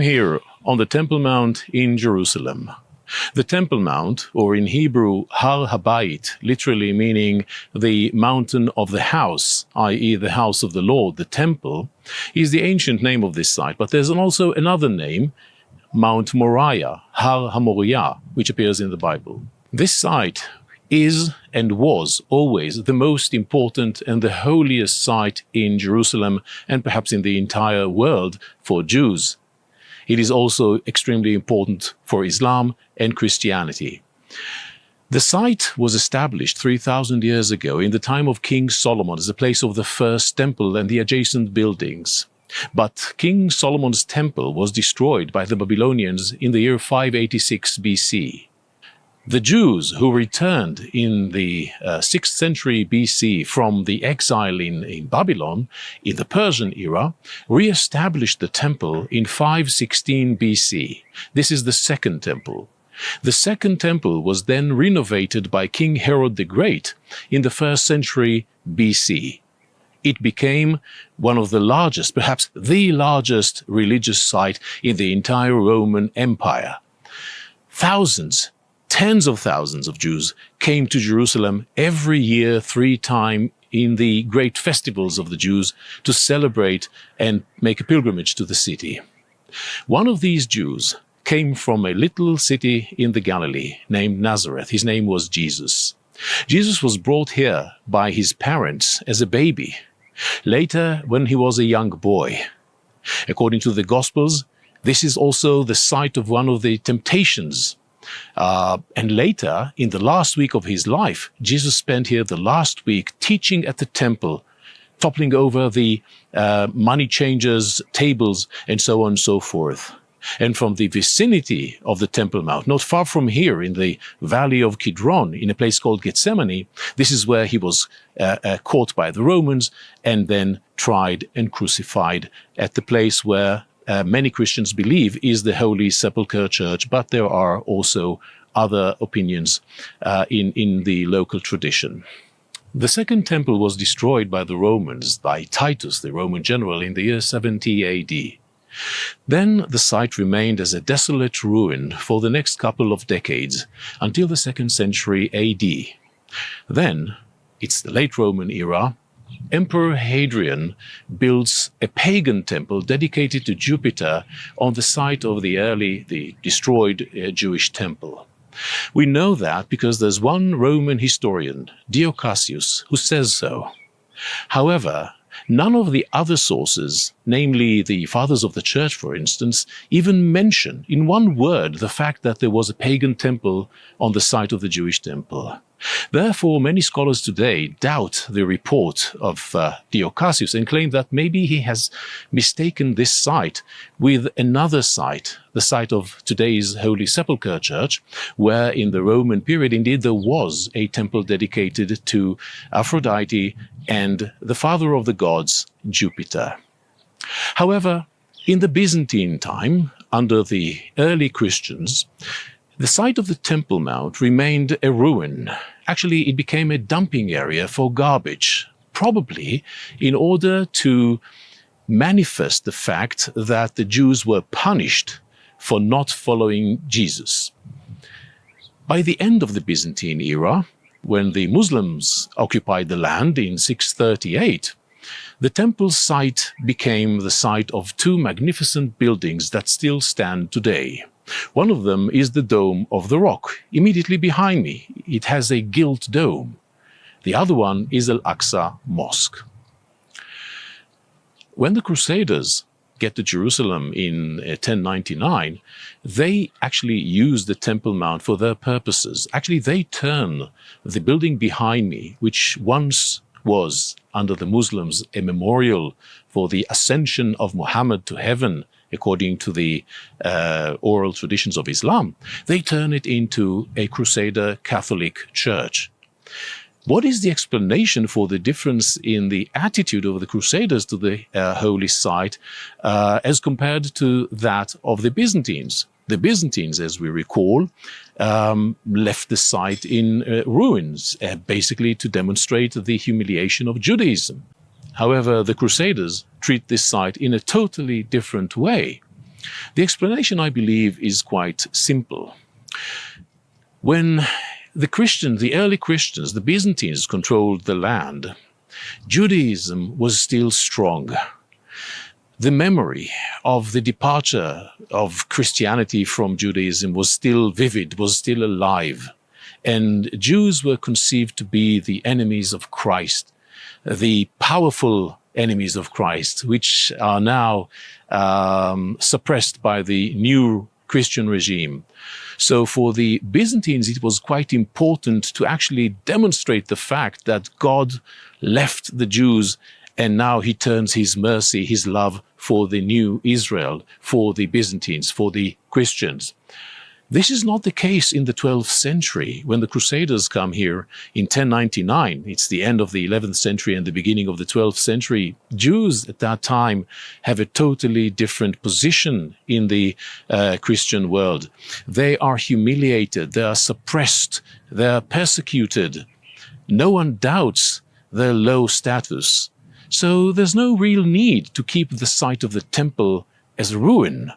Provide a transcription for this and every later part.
here on the Temple Mount in Jerusalem. The Temple Mount, or in Hebrew, Har Habayit, literally meaning the mountain of the house, i.e. the house of the Lord, the temple, is the ancient name of this site. But there's also another name, Mount Moriah, Har HaMoriah, which appears in the Bible. This site is and was always the most important and the holiest site in Jerusalem and perhaps in the entire world for Jews. It is also extremely important for Islam and Christianity. The site was established 3,000 years ago in the time of King Solomon as the place of the first temple and the adjacent buildings. But King Solomon's temple was destroyed by the Babylonians in the year 586 BC. The Jews who returned in the 6th century BC from the exile in Babylon, in the Persian era, re-established the temple in 516 BC. This is the second temple. The second temple was then renovated by King Herod the Great in the 1st century BC. It became one of the largest, perhaps the largest religious site in the entire Roman Empire. Tens of thousands of Jews came to Jerusalem every year 3 times in the great festivals of the Jews to celebrate and make a pilgrimage to the city. One of these Jews came from a little city in the Galilee named Nazareth. His name was Jesus. Jesus was brought here by his parents as a baby, later when he was a young boy. According to the Gospels, this is also the site of one of the temptations. And later, in the last week of his life, Jesus spent here the last week teaching at the temple, toppling over the money changers' tables, and so on and so forth. And from the vicinity of the Temple Mount, not far from here in the valley of Kidron, in a place called Gethsemane, this is where he was caught by the Romans and then tried and crucified at the place where many Christians believe is the Holy Sepulchre Church, but there are also other opinions in the local tradition. The second temple was destroyed by the Romans, by Titus, the Roman general, in the year 70 AD. Then the site remained as a desolate ruin for the next couple of decades, until the 2nd century AD. Then, it's the late Roman era, Emperor Hadrian builds a pagan temple dedicated to Jupiter on the site of the destroyed Jewish temple. We know that because there's one Roman historian, Diocasius, who says so. However, none of the other sources, namely the Fathers of the Church, for instance, even mention in one word the fact that there was a pagan temple on the site of the Jewish temple. Therefore, many scholars today doubt the report of Diocasius and claim that maybe he has mistaken this site with another site, the site of today's Holy Sepulchre Church, where in the Roman period indeed there was a temple dedicated to Aphrodite and the father of the gods, Jupiter. However, in the Byzantine time, under the early Christians, the site of the Temple Mount remained a ruin. Actually, it became a dumping area for garbage, probably in order to manifest the fact that the Jews were punished for not following Jesus. By the end of the Byzantine era, when the Muslims occupied the land in 638, the temple site became the site of 2 magnificent buildings that still stand today. One of them is the Dome of the Rock, immediately behind me. It has a gilt dome. The other one is Al-Aqsa Mosque. When the Crusaders get to Jerusalem in 1099, they actually use the Temple Mount for their purposes. Actually, they turn the building behind me, which once was, under the Muslims, a memorial for the ascension of Muhammad to heaven, according to the oral traditions of Islam, they turn it into a Crusader Catholic church. What is the explanation for the difference in the attitude of the Crusaders to the holy site as compared to that of the Byzantines? The Byzantines, as we recall, left the site in ruins, basically to demonstrate the humiliation of Judaism. However, the Crusaders treat this site in a totally different way. The explanation, I believe, is quite simple. When the early Christians, the Byzantines, controlled the land, Judaism was still strong. The memory of the departure of Christianity from Judaism was still vivid, was still alive. And Jews were conceived to be the enemies of Christ, the powerful enemies of Christ, which are now suppressed by the new Christian regime. So for the Byzantines, it was quite important to actually demonstrate the fact that God left the Jews and now he turns his mercy, his love for the new Israel, for the Byzantines, for the Christians. This is not the case in the 12th century. When the Crusaders come here in 1099, it's the end of the 11th century and the beginning of the 12th century, Jews at that time have a totally different position in the Christian world. They are humiliated, they are suppressed, they are persecuted. No one doubts their low status. So there's no real need to keep the site of the temple as a ruin.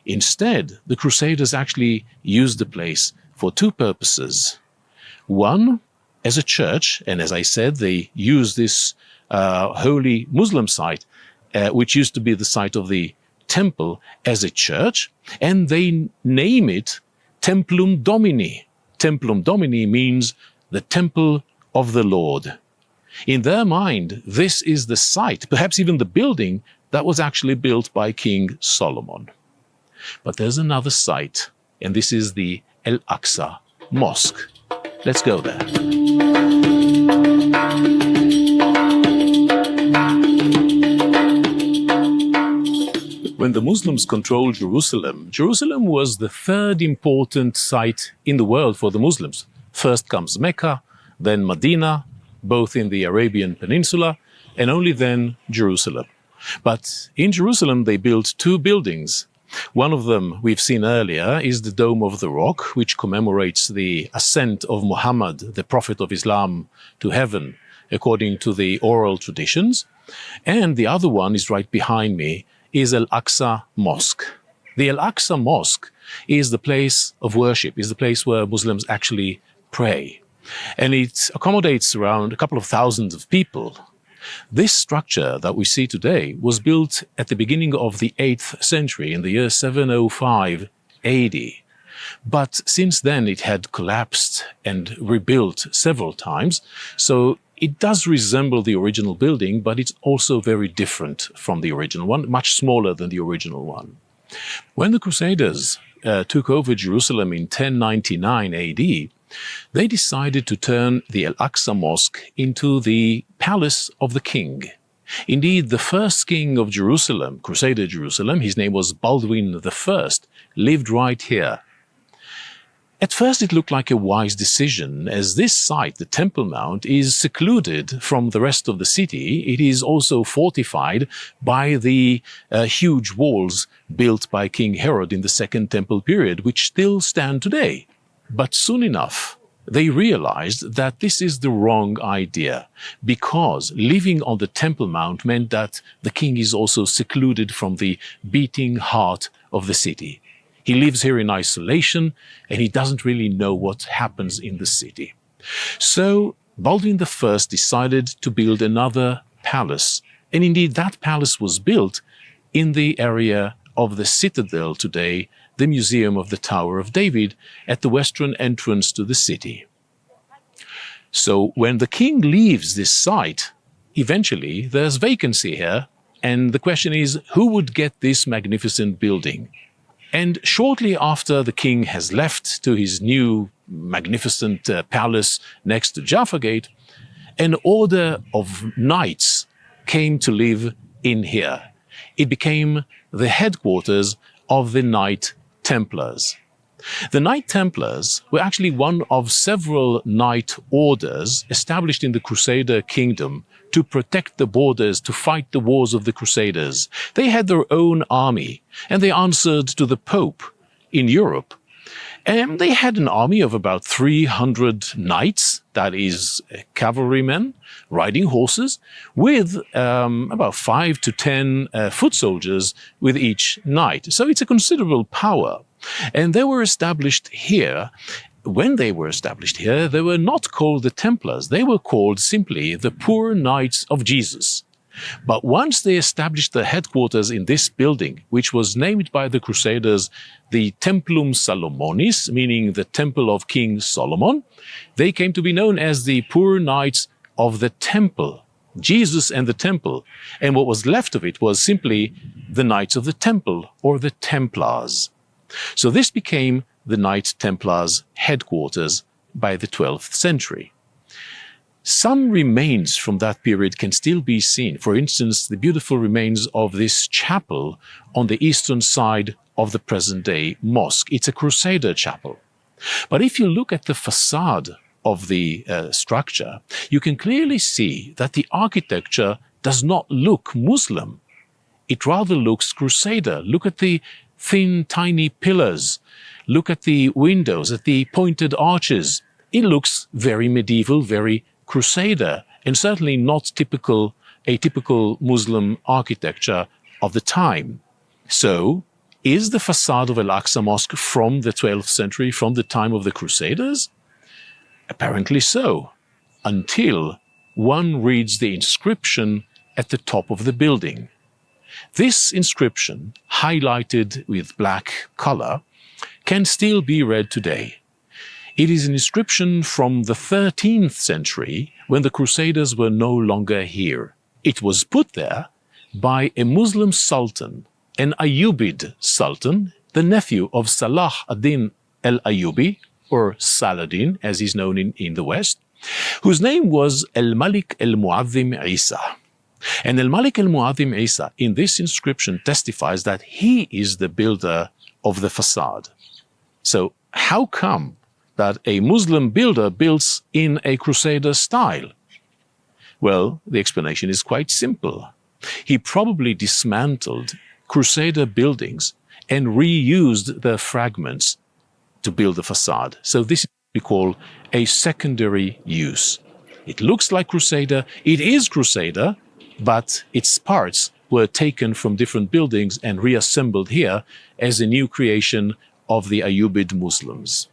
Instead, the Crusaders actually used the place for two purposes. One, as a church, and as I said, they used this holy Muslim site, which used to be the site of the temple, as a church, and they name it Templum Domini. Templum Domini means the temple of the Lord. In their mind, this is the site, perhaps even the building, that was actually built by King Solomon. But there's another site, and this is the Al-Aqsa Mosque. Let's go there. When the Muslims controlled Jerusalem, Jerusalem was the third important site in the world for the Muslims. First comes Mecca, then Medina, both in the Arabian Peninsula, and only then Jerusalem. But in Jerusalem, they built two buildings. One of them we've seen earlier is the Dome of the Rock, which commemorates the ascent of Muhammad, the Prophet of Islam, to heaven, according to the oral traditions. And the other one is right behind me, is Al-Aqsa Mosque. The Al-Aqsa Mosque is the place of worship, is the place where Muslims actually pray. And it accommodates around a couple of thousands of people. This structure that we see today was built at the beginning of the 8th century, in the year 705 AD. But since then it had collapsed and rebuilt several times, so it does resemble the original building, but it's also very different from the original one, much smaller than the original one. When the Crusaders took over Jerusalem in 1099 AD, they decided to turn the Al-Aqsa Mosque into the palace of the king. Indeed, the first king of Jerusalem, Crusader Jerusalem, his name was Baldwin I, lived right here. At first it looked like a wise decision, as this site, the Temple Mount, is secluded from the rest of the city. It is also fortified by the huge walls built by King Herod in the Second Temple period, which still stand today. But soon enough, they realized that this is the wrong idea, because living on the Temple Mount meant that the king is also secluded from the beating heart of the city. He lives here in isolation, and he doesn't really know what happens in the city. So Baldwin I decided to build another palace, and indeed that palace was built in the area of the citadel today, the Museum of the Tower of David, at the western entrance to the city. So when the king leaves this site, eventually there's vacancy here, and the question is, who would get this magnificent building? And shortly after the king has left to his new magnificent palace next to Jaffa Gate, an order of knights came to live in here. It became the headquarters of the Knight Templars. The Knight Templars were actually one of several knight orders established in the Crusader kingdom to protect the borders, to fight the wars of the Crusaders. They had their own army, and they answered to the Pope in Europe. And they had an army of about 300 knights, that is, cavalrymen, riding horses, with about 5 to 10 foot soldiers with each knight. So it's a considerable power. And they were established here. When they were established here, they were not called the Templars. They were called simply the Poor Knights of Jesus. But once they established their headquarters in this building, which was named by the Crusaders the Templum Salomonis, meaning the Temple of King Solomon, they came to be known as the Poor Knights of the Temple, Jesus and the Temple. And what was left of it was simply the Knights of the Temple, or the Templars. So this became the Knight Templars' headquarters by the 12th century. Some remains from that period can still be seen. For instance, the beautiful remains of this chapel on the eastern side of the present-day mosque. It's a Crusader chapel. But if you look at the facade of the structure, you can clearly see that the architecture does not look Muslim. It rather looks Crusader. Look at the thin, tiny pillars. Look at the windows, at the pointed arches. It looks very medieval, very Crusader, and certainly not a typical Muslim architecture of the time. So, is the facade of Al-Aqsa Mosque from the 12th century, from the time of the Crusaders? Apparently so, until one reads the inscription at the top of the building. This inscription, highlighted with black color, can still be read today. It is an inscription from the 13th century, when the Crusaders were no longer here. It was put there by a Muslim sultan, an Ayyubid sultan, the nephew of Salah ad-Din al-Ayyubi, or Saladin, as he's known in the West, whose name was Al-Malik al-Mu'adhim Isa. And Al-Malik al-Mu'adhim Isa, in this inscription, testifies that he is the builder of the facade. So, how come that a Muslim builder builds in a Crusader style? Well, the explanation is quite simple. He probably dismantled Crusader buildings and reused their fragments to build the facade. So this is what we call a secondary use. It looks like Crusader, it is Crusader, but its parts were taken from different buildings and reassembled here as a new creation of the Ayyubid Muslims.